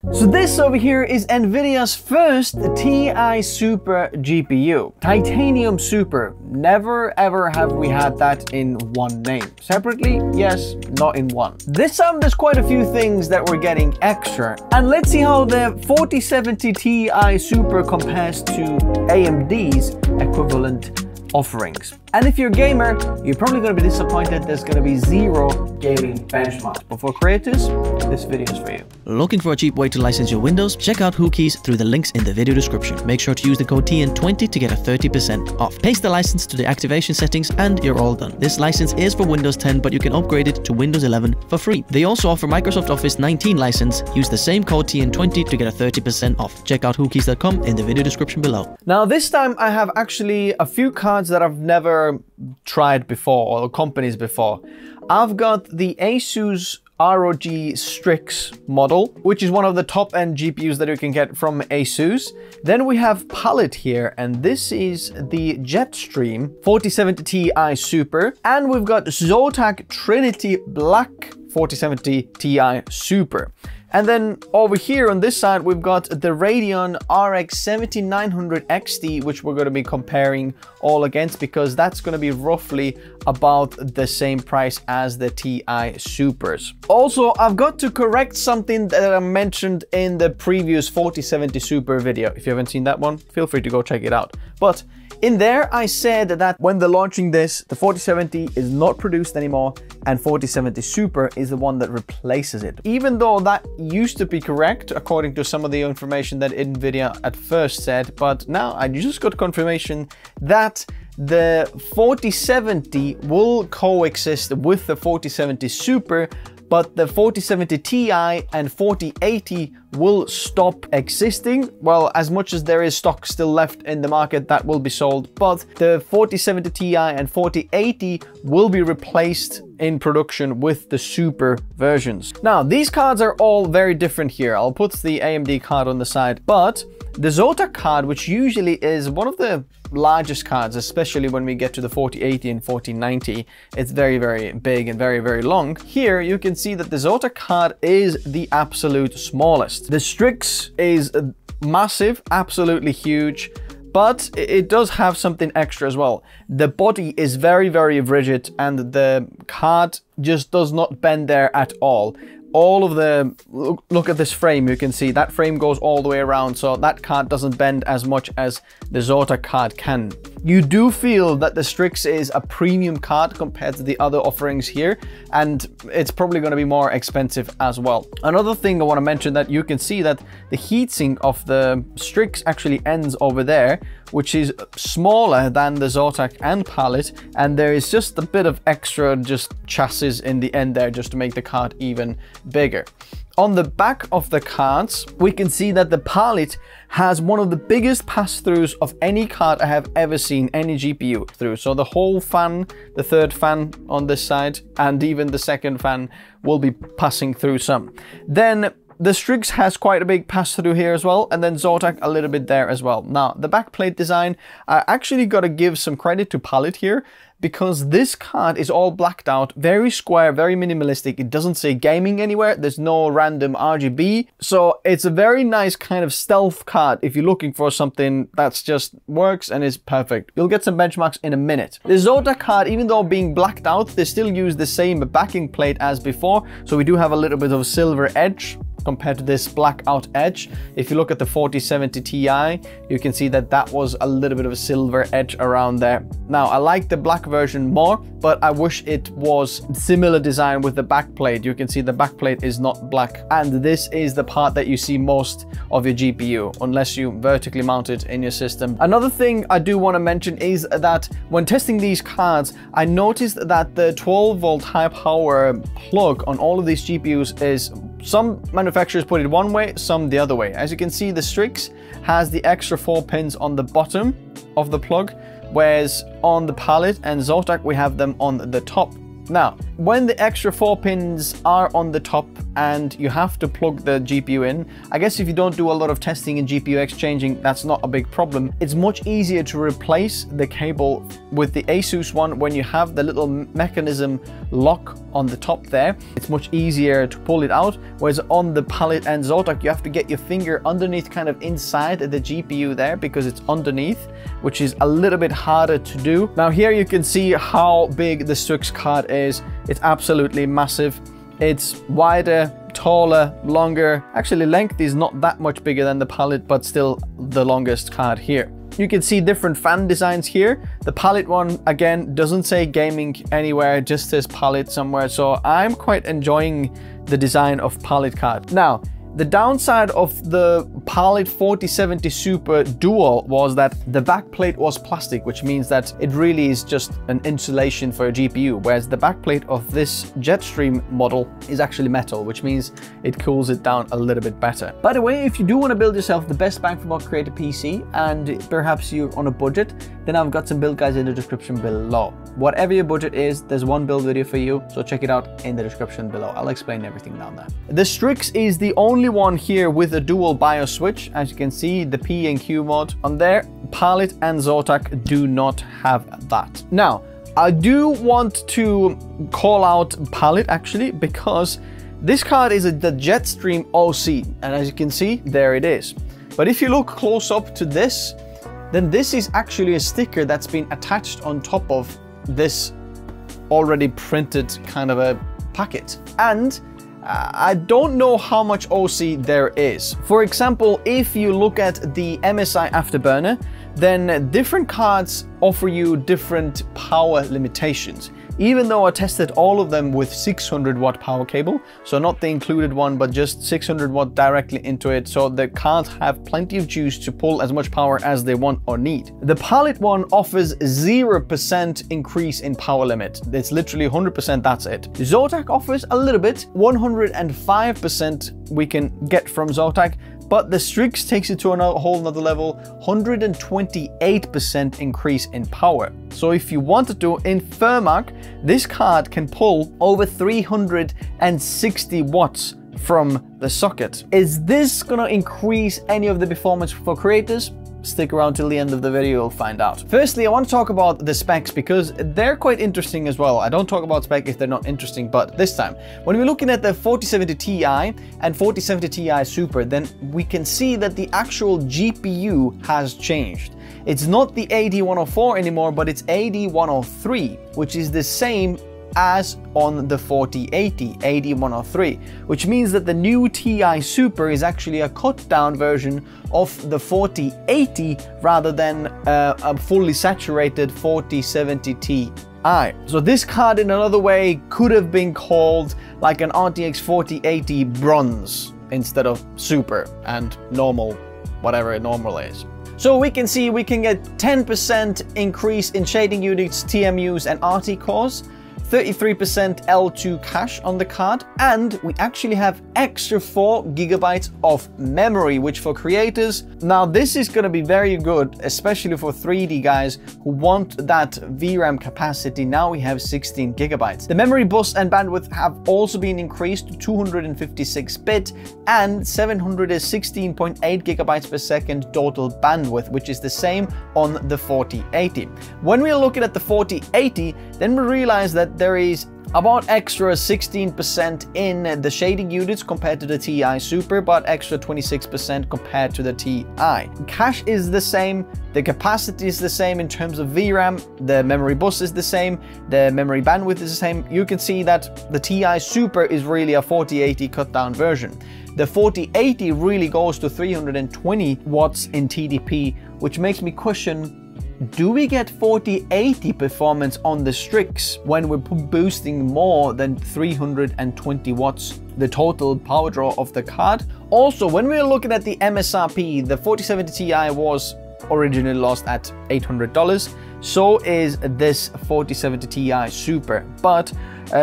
So this over here is Nvidia's first Ti Super GPU. Titanium Super. Never ever have we had that in one name. Separately, yes, not in one. This time there's quite a few things that we're getting extra. And let's see how the 4070 Ti Super compares to AMD's equivalent offerings. And if you're a gamer, you're probably going to be disappointed there's going to be zero gaming benchmarks. But for creators, this video is for you. Looking for a cheap way to license your Windows? Check out Hookieys through the links in the video description. Make sure to use the code TN20 to get a 30% off. Paste the license to the activation settings and you're all done. This license is for Windows 10, but you can upgrade it to Windows 11 for free. They also offer Microsoft Office 19 license. Use the same code TN20 to get a 30% off. Check out Hookieys.com in the video description below. Now this time I have actually a few cards that I've never tried before, or companies before. I've got the ASUS ROG STRIX model, which is one of the top-end GPUs that you can get from ASUS. Then we have Palit here, and this is the Jetstream 4070 Ti Super. And we've got Zotac Trinity Black 4070 Ti Super. And then over here on this side, we've got the Radeon RX 7900 XT, which we're going to be comparing all against because that's going to be roughly about the same price as the Ti Supers. Also, I've got to correct something that I mentioned in the previous 4070 Super video. If you haven't seen that one, feel free to go check it out. But in there, I said that when they're launching this, the 4070 is not produced anymore and 4070 Super is the one that replaces it. Even though that used to be correct, according to some of the information that Nvidia at first said, but now I just got confirmation that the 4070 will coexist with the 4070 Super, but the 4070 Ti and 4080 will stop existing. Well, as much as there is stock still left in the market that will be sold, but the 4070 Ti and 4080 will be replaced in production with the Super versions. Now, these cards are all very different here. I'll put the AMD card on the side, but the Zotac card, which usually is one of the largest cards, especially when we get to the 4080 and 4090, it's very, very big and very, very long. Here you can see that the Zotac card is the absolute smallest. The Strix is massive, absolutely huge, but it does have something extra as well. The body is very, very rigid and the card just does not bend there at all. All of the, look at this frame, you can see that frame goes all the way around, so that card doesn't bend as much as the Zotac card can. You do feel that the Strix is a premium card compared to the other offerings here, and it's probably going to be more expensive as well. Another thing I want to mention, that you can see that the heatsink of the Strix actually ends over there, which is smaller than the Zotac and Palit, and there is just a bit of extra just chassis in the end there just to make the card even bigger. On the back of the cards, we can see that the Palit has one of the biggest pass-throughs of any card I have ever seen any GPU through. So the whole fan, the third fan on this side, and even the second fan will be passing through some. Then the Strix has quite a big pass-through here as well, and then Zotac a little bit there as well. Now, the backplate design, I actually got to give some credit to Palit here, because this card is all blacked out, very square, very minimalistic. It doesn't say gaming anywhere. There's no random RGB. So it's a very nice kind of stealth card if you're looking for something that's just works and is perfect. You'll get some benchmarks in a minute. The Zotac card, even though being blacked out, they still use the same backing plate as before. So we do have a little bit of a silver edge compared to this blackout edge. If you look at the 4070 Ti, you can see that that was a little bit of a silver edge around there. Now, I like the black version more, but I wish it was similar design with the backplate. You can see the backplate is not black, and this is the part that you see most of your GPU, unless you vertically mount it in your system. Another thing I do want to mention is that when testing these cards, I noticed that the 12-volt high power plug on all of these GPUs is, some manufacturers put it one way, some the other way. As you can see, the Strix has the extra 4 pins on the bottom of the plug, whereas on the Palit and Zotac we have them on the top. Now, when the extra 4 pins are on the top and you have to plug the GPU in, I guess if you don't do a lot of testing and GPU exchanging, that's not a big problem. It's much easier to replace the cable with the ASUS one when you have the little mechanism lock on the top there. It's much easier to pull it out, whereas on the Palit and Zotac, you have to get your finger underneath, kind of inside the GPU there, because it's underneath, which is a little bit harder to do. Now here you can see how big the Strix card is. It's absolutely massive. It's wider, taller, longer. Actually, length is not that much bigger than the Palit, but still the longest card here. You can see different fan designs here. The Palit one, again, doesn't say gaming anywhere, it just says Palit somewhere. So I'm quite enjoying the design of Palit card. Now, the downside of the Palit 4070 Super Dual was that the backplate was plastic, which means that it really is just an insulation for a GPU, whereas the backplate of this Jetstream model is actually metal, which means it cools it down a little bit better. By the way, if you do want to build yourself the best bang for buck creator PC, and perhaps you're on a budget, then I've got some build guides in the description below. Whatever your budget is, there's one build video for you, so check it out in the description below. I'll explain everything down there. The Strix is the only one here with a dual BIOS switch. As you can see, the P and Q mode on there. Palit and Zotac do not have that. Now, I do want to call out Palit actually, because this card is the Jetstream OC, and as you can see, there it is. But if you look close up to this, then this is actually a sticker that's been attached on top of this already printed kind of a packet. And I don't know how much OC there is. For example, if you look at the MSI Afterburner, then different cards offer you different power limitations. Even though I tested all of them with 600 watt power cable, so not the included one, but just 600 watt directly into it, so the cards have plenty of juice to pull as much power as they want or need. The Palit one offers 0% increase in power limit. It's literally 100%, that's it. Zotac offers a little bit, 105% we can get from Zotac, but the Strix takes it to a whole nother level, 128% increase in power. So if you wanted to, in Thermac, this card can pull over 360 watts from the socket. Is this gonna increase any of the performance for creators? Stick around till the end of the video, you'll find out. Firstly, I want to talk about the specs because they're quite interesting as well. I don't talk about spec if they're not interesting, but this time, when we're looking at the 4070 Ti and 4070 Ti Super, then we can see that the actual GPU has changed. It's not the AD104 anymore, but it's AD103, which is the same as on the 4080 AD103, which means that the new Ti Super is actually a cut down version of the 4080 rather than a fully saturated 4070 Ti. So this card in another way could have been called like an RTX 4080 bronze instead of super and normal, whatever it normal is. So we can see we can get 10% increase in shading units, TMUs and RT cores, 33% L2 cache on the card, and we actually have extra 4 GB of memory, which for creators, now this is going to be very good, especially for 3D guys who want that VRAM capacity. Now we have 16 GB. The memory bus and bandwidth have also been increased to 256-bit and 716.8 GB per second total bandwidth, which is the same on the 4080. When we are looking at the 4080, then we realize that there is about extra 16% in the shading units compared to the Ti Super, but extra 26% compared to the Ti. Cache is the same, the capacity is the same in terms of VRAM, the memory bus is the same, the memory bandwidth is the same. You can see that the Ti Super is really a 4080 cut down version. The 4080 really goes to 320 watts in TDP, which makes me question, do we get 4080 performance on the Strix when we're boosting more than 320 watts, the total power draw of the card? Also, when we're looking at the MSRP, the 4070 Ti was originally lost at $800. So is this 4070 Ti Super. But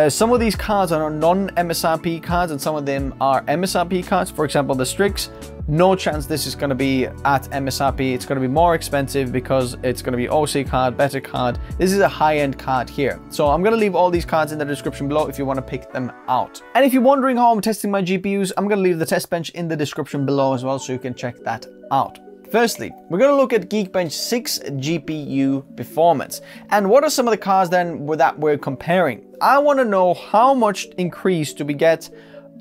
some of these cards are non-MSRP cards and some of them are MSRP cards. For example, the Strix, no chance this is going to be at MSRP. It's going to be more expensive because it's going to be OC card, better card. This is a high-end card here. So I'm going to leave all these cards in the description below if you want to pick them out. And if you're wondering how I'm testing my GPUs, I'm going to leave the test bench in the description below as well, so you can check that out. Firstly, we're going to look at Geekbench 6 GPU performance. And what are some of the cards then that we're comparing? I want to know how much increase do we get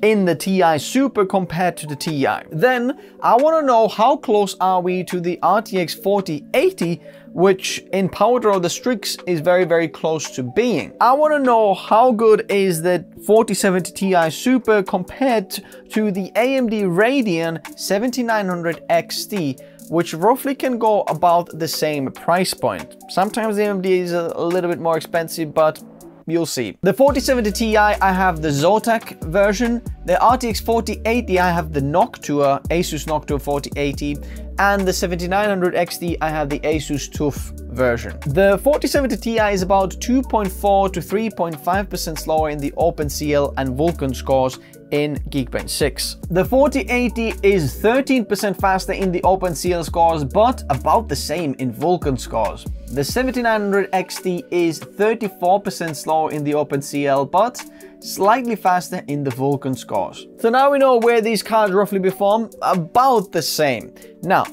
in the Ti Super compared to the Ti. Then I want to know how close are we to the RTX 4080, which in power draw the Strix is very, very close to being. I want to know how good is the 4070 Ti Super compared to the AMD Radeon 7900 XT, which roughly can go about the same price point. Sometimes the AMD is a little bit more expensive, but you'll see. The 4070 Ti, I have the Zotac version. The RTX 4080, I have the Noctua, ASUS Noctua 4080. And the 7900 XT, I have the ASUS TUF version. The 4070 Ti is about 2.4 to 3.5% slower in the OpenCL and Vulkan scores in Geekbench 6. The 4080 is 13% faster in the OpenCL scores, but about the same in Vulkan scores. The 7900 XT is 34% slower in the OpenCL, but slightly faster in the Vulkan scores. So now we know where these cards roughly perform, about the same. Now,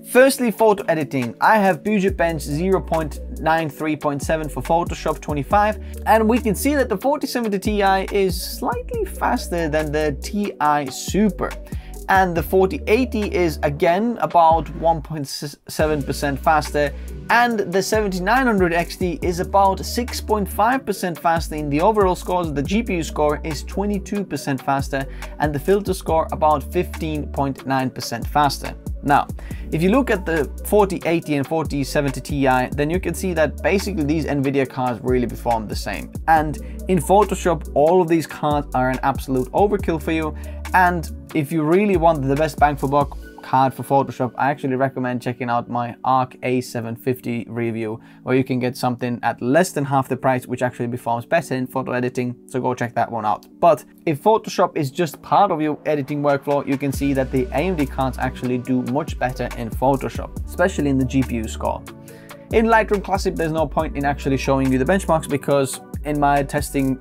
firstly, photo editing. I have Geekbench 0.93.7 for Photoshop 25, and we can see that the 4070 Ti is slightly faster than the Ti Super. And the 4080 is again about 1.7% faster, and the 7900 XT is about 6.5% faster in the overall scores. The GPU score is 22% faster, and the filter score about 15.9% faster. Now, if you look at the 4080 and 4070 Ti, then you can see that basically these Nvidia cards really perform the same. And in Photoshop, all of these cards are an absolute overkill for you. And if you really want the best bang for buck card for Photoshop, I actually recommend checking out my ARC A750 review, where you can get something at less than half the price, which actually performs better in photo editing, so go check that one out. But if Photoshop is just part of your editing workflow, you can see that the AMD cards actually do much better in Photoshop, especially in the GPU score. In Lightroom Classic, there's no point in actually showing you the benchmarks, because in my testing,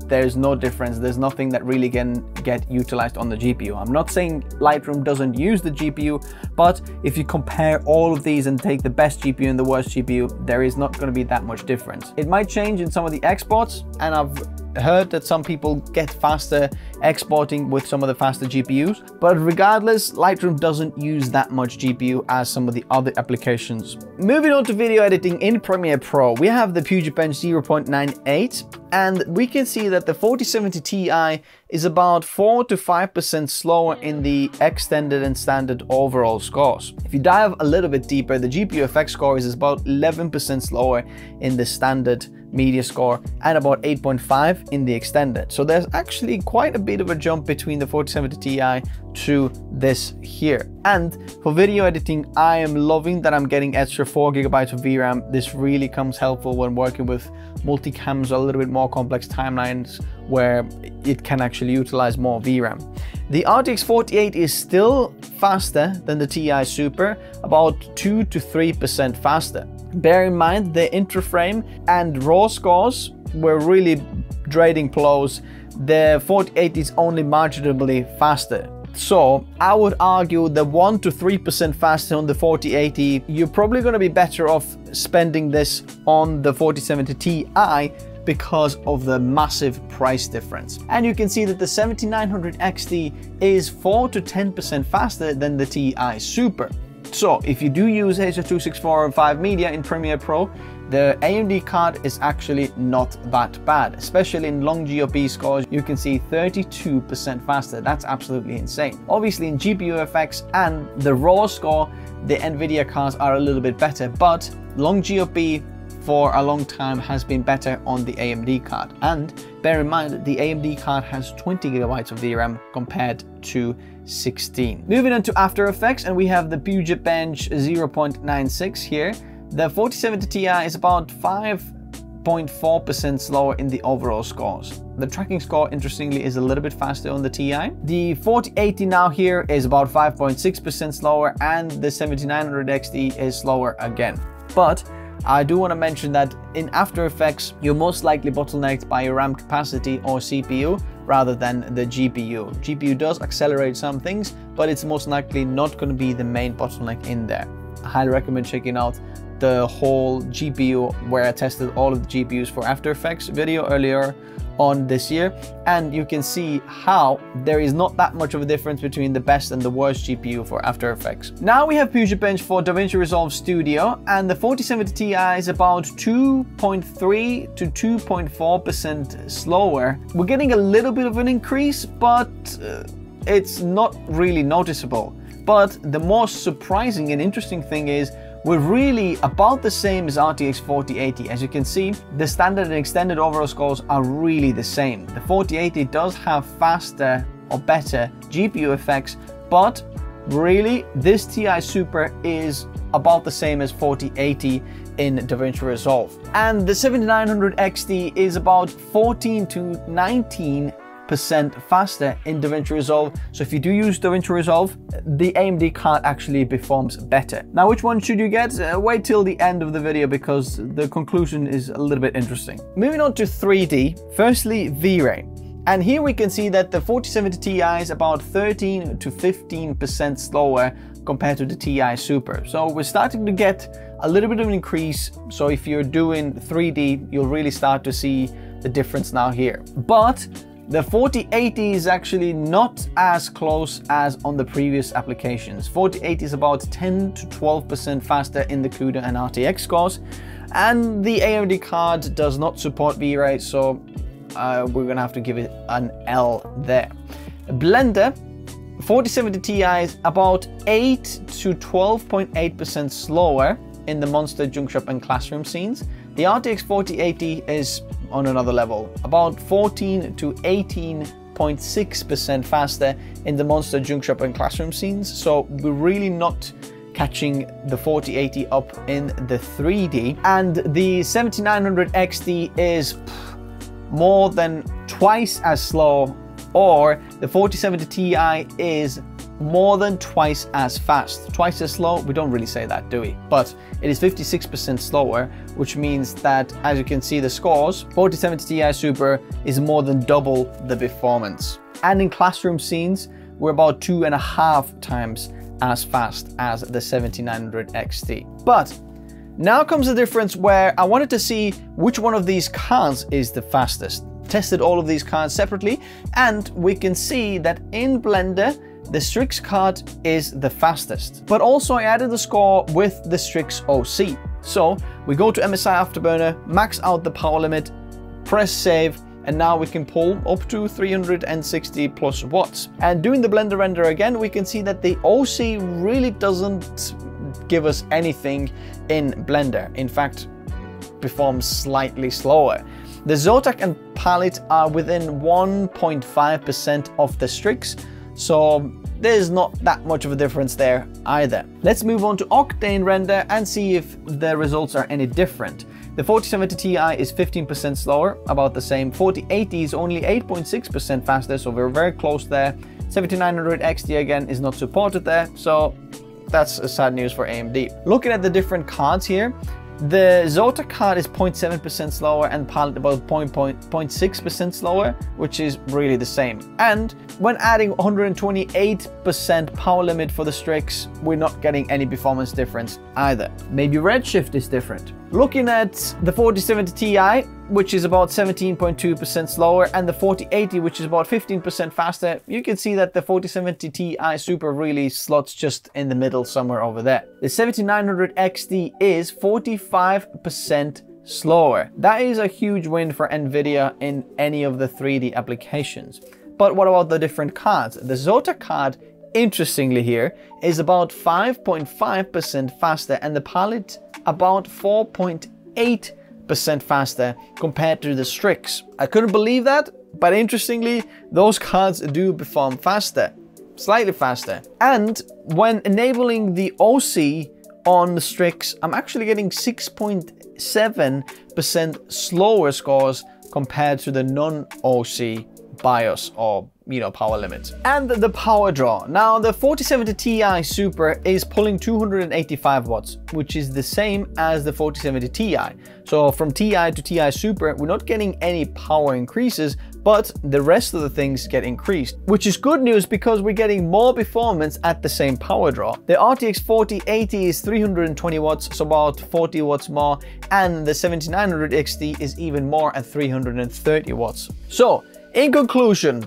there's no difference. There's nothing that really can get utilized on the GPU. I'm not saying Lightroom doesn't use the GPU, but if you compare all of these and take the best GPU and the worst GPU, there is not going to be that much difference. It might change in some of the exports, and I've heard that some people get faster exporting with some of the faster GPUs, but regardless, Lightroom doesn't use that much GPU as some of the other applications. Moving on to video editing in Premiere Pro, we have the Geekbench 0.98, and we can see that the 4070 Ti is about 4 to 5% slower in the extended and standard overall scores. If you dive a little bit deeper, the GPU effects score is about 11% slower in the standard media score and about 8.5 in the extended. So there's actually quite a bit of a jump between the 4070 Ti to this here. And for video editing, I am loving that I'm getting extra 4 GB of VRAM. This really comes helpful when working with multicams or a little bit more complex timelines where it can actually utilize more VRAM. The RTX 4080 is still faster than the Ti Super, about 2 to 3% faster. Bear in mind the interframe and raw scores were really trading blows. The 4080 is only marginally faster. So I would argue the 1 to 3% faster on the 4080, you're probably going to be better off spending this on the 4070 Ti because of the massive price difference. And you can see that the 7900 XT is 4 to 10% faster than the Ti Super. So if you do use H.264 Media in Premiere Pro, the AMD card is actually not that bad, especially in long GOP scores. You can see 32% faster. That's absolutely insane. Obviously in GPU effects and the raw score, the Nvidia cards are a little bit better, but long GOP for a long time has been better on the AMD card. And bear in mind, the AMD card has 20 GB of VRAM compared to 16. Moving on to After Effects, and we have the Geekbench 0.96 here. The 4070 Ti is about 5.4% slower in the overall scores. The tracking score, interestingly, is a little bit faster on the Ti. The 4080 now here is about 5.6% slower, and the 7900 XT is slower again. But I do want to mention that in After Effects, you're most likely bottlenecked by your RAM capacity or CPU rather than the GPU. GPU does accelerate some things, but it's most likely not going to be the main bottleneck in there. I highly recommend checking out the whole GPU, where I tested all of the GPUs for After Effects video earlier on this year, and you can see how there is not that much of a difference between the best and the worst GPU for After Effects. Now we have Geekbench for Davinci Resolve Studio, and the 4070 Ti is about 2.3 to 2.4% slower. We're getting a little bit of an increase, but it's not really noticeable. But the most surprising and interesting thing is we're really about the same as RTX 4080. As you can see, the standard and extended overall scores are really the same. The 4080 does have faster or better GPU effects, but really this Ti Super is about the same as 4080 in Davinci Resolve. And the 7900 XT is about 14 to 19% faster in Davinci Resolve. So if you do use Davinci Resolve, the AMD card actually performs better. Now, which one should you get? Wait till the end of the video because the conclusion is a little bit interesting. Moving on to 3D, firstly V-Ray. And here we can see that the 4070 Ti is about 13 to 15% slower compared to the Ti Super. So we're starting to get a little bit of an increase. So if you're doing 3D, you'll really start to see the difference now here. But the 4080 is actually not as close as on the previous applications. 4080 is about 10 to 12% faster in the CUDA and RTX scores, and the AMD card does not support V-Ray, so we're gonna have to give it an L there. Blender 4070 Ti is about 8 to 12.8% slower in the monster, junk shop and classroom scenes. The RTX 4080 is on another level, about 14 to 18.6% faster in the monster, junk shop and classroom scenes. So we're really not catching the 4080 up in the 3D. And the 7900 XT is more than twice as slow, or the 4070 Ti is more than twice as fast. Twice as slow, we don't really say that, do we? But it is 56% slower, which means that, as you can see the scores, 4070 Ti Super is more than double the performance. And in classroom scenes, we're about 2.5 times as fast as the 7900 XT. But now comes the difference where I wanted to see which one of these cards is the fastest. Tested all of these cards separately, and we can see that in Blender, the Strix card is the fastest. But also I added the score with the Strix OC. So we go to MSI Afterburner, max out the power limit, press save, and now we can pull up to 360 plus watts. And doing the Blender render again, we can see that the OC really doesn't give us anything in Blender. In fact, performs slightly slower. The Zotac and Palit are within 1.5% of the Strix, so there's not that much of a difference there either. Let's move on to OctaneRender and see if the results are any different. The 4070 Ti is 15% slower, about the same. 4080 is only 8.6% faster, so we're very close there. 7900 XT again is not supported there, so that's sad news for AMD. Looking at the different cards here, the Zotac card is 0.7% slower and Palit about 0.6% slower, which is really the same. And when adding 128% power limit for the Strix, we're not getting any performance difference either. Maybe Redshift is different. Looking at the 4070 Ti, which is about 17.2% slower, and the 4080, which is about 15% faster, you can see that the 4070 Ti Super really slots just in the middle somewhere over there. The 7900 XT is 45% slower. That is a huge win for Nvidia in any of the 3D applications. But what about the different cards? The Zotac card, interestingly here, is about 5.5% faster, and the Palit about 4.8% faster compared to the Strix. I couldn't believe that, but interestingly, those cards do perform faster, slightly faster. And when enabling the OC on the Strix, I'm actually getting 6.7% slower scores compared to the non-OC BIOS or power limit. And the power draw. Now the 4070 Ti Super is pulling 285 watts, which is the same as the 4070 Ti. So from Ti to Ti Super, we're not getting any power increases, but the rest of the things get increased, which is good news because we're getting more performance at the same power draw. The RTX 4080 is 320 watts, so about 40 watts more, and the 7900 XT is even more at 330 watts. So, in conclusion,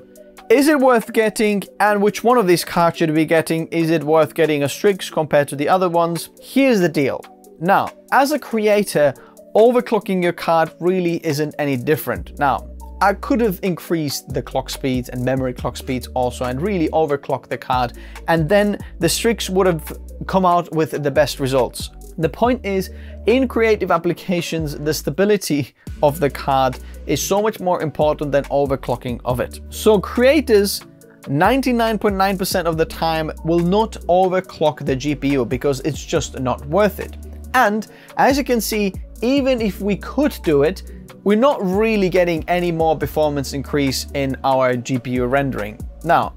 is it worth getting, and which one of these cards should we be getting? Is it worth getting a Strix compared to the other ones? Here's the deal. Now, as a creator, overclocking your card really isn't any different. Now, I could have increased the clock speeds and memory clock speeds also and really overclock the card, and then the Strix would have come out with the best results. The point is, in creative applications, the stability of the card is so much more important than overclocking of it. So creators 99.9% of the time will not overclock the GPU because it's just not worth it. And as you can see, even if we could do it, we're not really getting any more performance increase in our GPU rendering. Now,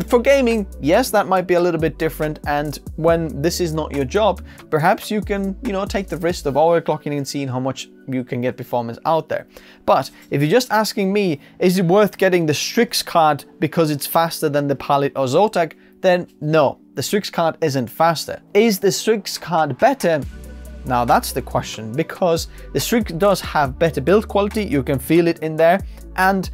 for gaming, yes, that might be a little bit different, and when this is not your job, perhaps you can, take the risk of overclocking and seeing how much you can get performance out there. But if you're just asking me, is it worth getting the Strix card because it's faster than the Palit or Zotac, then no, the Strix card isn't faster. Is the Strix card better? Now that's the question, because the Strix does have better build quality, you can feel it in there, and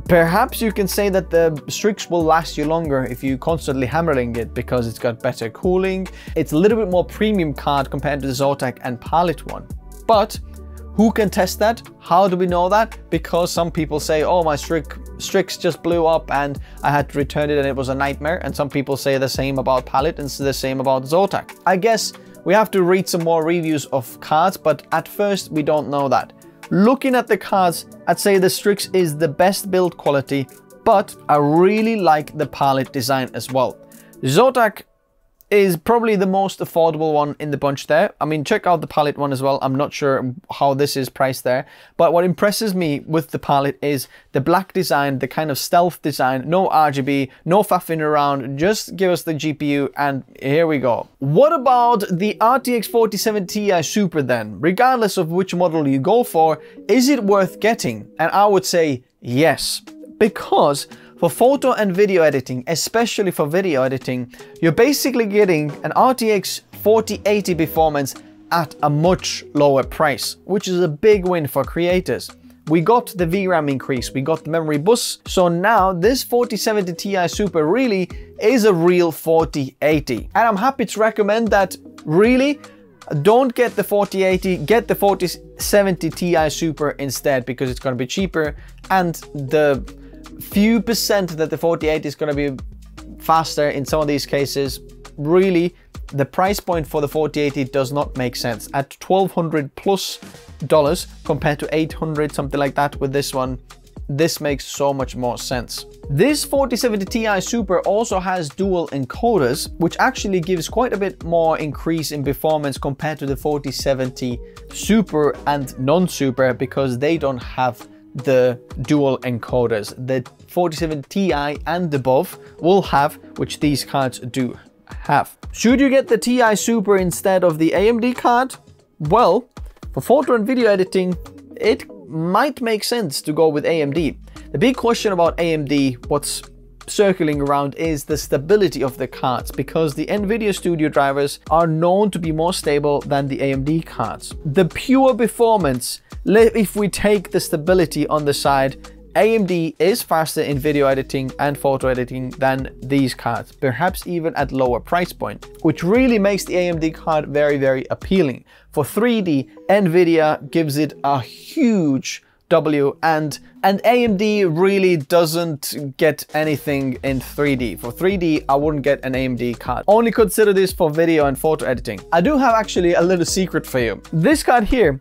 perhaps you can say that the Strix will last you longer if you constantly hammering it because it's got better cooling. It's a little bit more premium card compared to the Zotac and Palit one. But who can test that? How do we know that? Because some people say, oh, my Strix just blew up and I had to return it and it was a nightmare. And some people say the same about Palit and the same about Zotac. I guess we have to read some more reviews of cards, but at first we don't know that. Looking at the cards, I'd say the Strix is the best build quality, but I really like the Palit design as well. Zotac is probably the most affordable one in the bunch there. I mean, check out the Palit one as well. I'm not sure how this is priced there, but what impresses me with the Palit is the black design, the kind of stealth design, no RGB, no faffing around, just give us the GPU and here we go. What about the RTX 4070ti Super then? Regardless of which model you go for, is it worth getting? And I would say yes, because for photo and video editing, especially for video editing, you're basically getting an RTX 4080 performance at a much lower price, which is a big win for creators. We got the VRAM increase, we got the memory bus, so now this 4070ti Super really is a real 4080. And I'm happy to recommend that really don't get the 4080, get the 4070ti Super instead, because it's going to be cheaper, and the few percent that the 4080 is going to be faster in some of these cases, really the price point for the 4080 does not make sense. At $1,200 plus compared to $800, something like that with this one, this makes so much more sense. This 4070ti Super also has dual encoders, which actually gives quite a bit more increase in performance compared to the 4070 Super and non-Super, because they don't have the dual encoders. The 4070ti and above will have, which these cards do have. Should you get the Ti Super instead of the AMD card? Well, for photo and video editing, it might make sense to go with AMD. The big question about AMD, what's circling around, is the stability of the cards, because the Nvidia Studio drivers are known to be more stable than the AMD cards. The pure performance, if we take the stability on the side, AMD is faster in video editing and photo editing than these cards, perhaps even at lower price point, which really makes the AMD card very, very appealing. For 3D, Nvidia gives it a huge W, and AMD really doesn't get anything in 3D. For 3D, I wouldn't get an AMD card. Only consider this for video and photo editing. I do have actually a little secret for you. This card here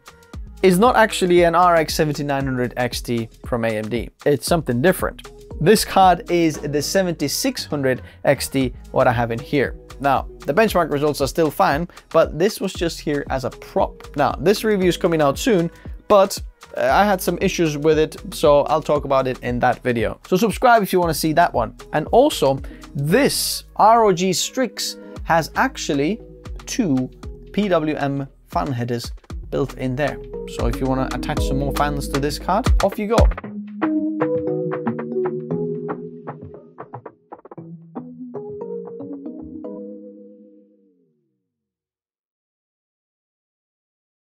is not actually an RX 7900 XT from AMD. It's something different. This card is the 7600 XT, what I have in here. Now, the benchmark results are still fine, but this was just here as a prop. Now, this review is coming out soon, but I had some issues with it, so I'll talk about it in that video. So subscribe if you want to see that one. And also, this ROG Strix has actually 2 PWM fan headers built in there. So if you want to attach some more fans to this card, off you go.